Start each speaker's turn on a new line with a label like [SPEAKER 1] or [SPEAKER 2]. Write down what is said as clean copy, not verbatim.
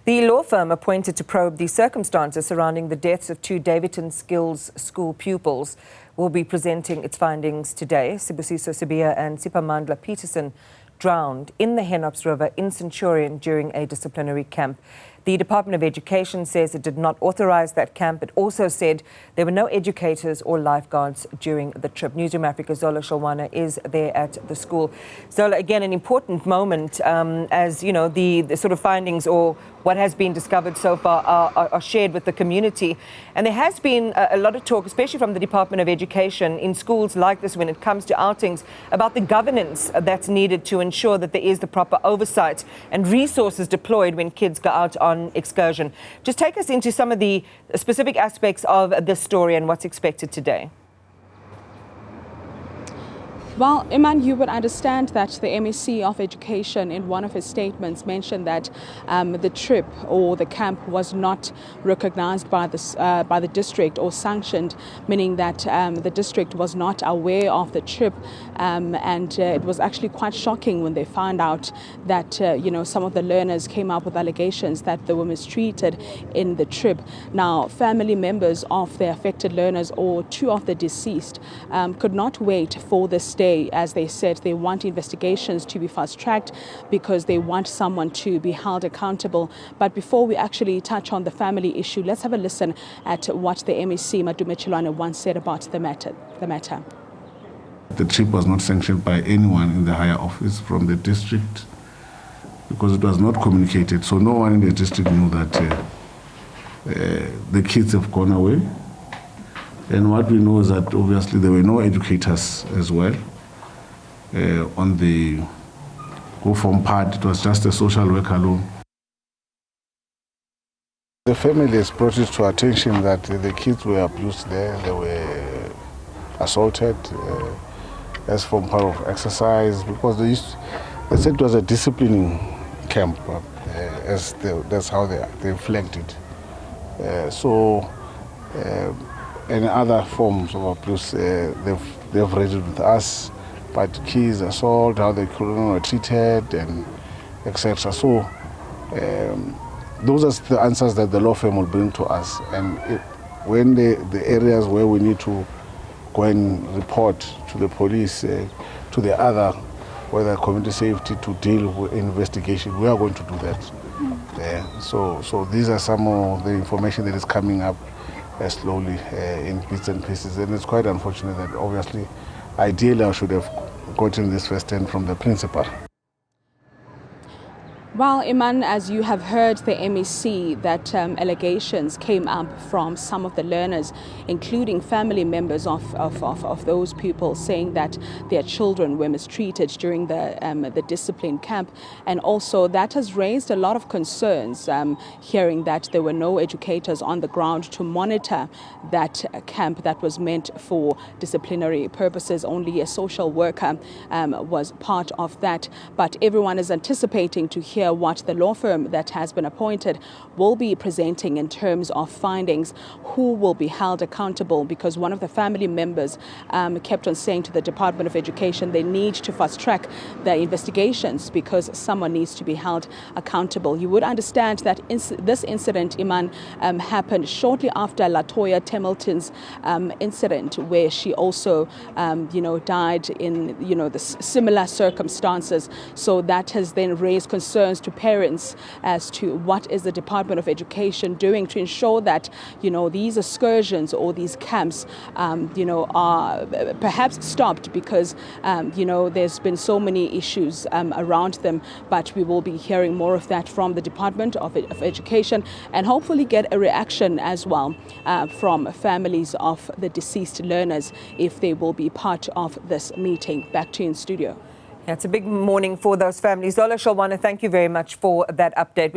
[SPEAKER 1] The law firm appointed to probe the circumstances surrounding the deaths of two Daveyton Skills School pupils will be presenting its findings today. Sibusiso, Sibiya and Siphamandla Peterson drowned in the Hennops River in Centurion during a disciplinary camp. The Department of Education says it did not authorise that camp. It also said there were no educators or lifeguards during the trip. Newzroom Afrika Zola Sholwana is there at the school. Zola, again, an important moment as, you know, the sort of findings or what has been discovered so far are shared with the community. And there has been a lot of talk, especially from the Department of Education in schools like this when it comes to outings, about the governance that's needed to ensure that there is the proper oversight and resources deployed when kids go out on excursion. Just take us into some of the specific aspects of this story and what's expected today.
[SPEAKER 2] Well, Iman, you would understand that the MEC of Education in one of his statements mentioned that the trip or the camp was not recognized by the district or sanctioned, meaning that the district was not aware of the trip, and it was actually quite shocking when they found out that some of the learners came up with allegations that they were mistreated in the trip. Now, family members of the affected learners or two of the deceased could not wait for this day. As they said, they want investigations to be fast-tracked because they want someone to be held accountable. But before we actually touch on the family issue, let's have a listen at what the MEC, Sholwana, once said about the matter.
[SPEAKER 3] The trip was not sanctioned by anyone in the higher office from the district because it was not communicated. So no one in the district knew that the kids have gone away. And what we know is that obviously there were no educators as well. On the go-form part, it was just a social worker alone. The family has brought it to attention that the kids were abused there, they were assaulted as from part of exercise because they said it was a disciplining camp, that's how they flagged it. And other forms of abuse, they've raised it with us. But kids, assault, how the children were treated, and etc. So those are the answers that the law firm will bring to us. And when the areas where we need to go and report to the police, to the other, whether community safety, to deal with investigation, we are going to do that. So these are some of the information that is coming up slowly in bits and pieces. And it's quite unfortunate that obviously, ideally, I should have gotten this first hand from the principal.
[SPEAKER 2] Well, Iman, as you have heard the MEC, that allegations came up from some of the learners, including family members of those pupils, saying that their children were mistreated during the discipline camp. And also that has raised a lot of concerns, hearing that there were no educators on the ground to monitor that camp that was meant for disciplinary purposes. Only a social worker was part of that. But everyone is anticipating to hear what the law firm that has been appointed will be presenting in terms of findings, who will be held accountable, because one of the family members kept on saying to the Department of Education they need to fast-track the investigations because someone needs to be held accountable. You would understand that this incident, Iman, happened shortly after Latoya Temilton's incident, where she also died in the similar circumstances. So that has then raised concerns to parents as to what is the Department of Education doing to ensure that these excursions or these camps are perhaps stopped, because there's been so many issues around them. But we will be hearing more of that from the Department of Education and hopefully get a reaction as well from families of the deceased learners if they will be part of this meeting. Back to you in studio.
[SPEAKER 1] Yeah, it's a big morning for those families. Zola Sholwana, thank you very much for that update.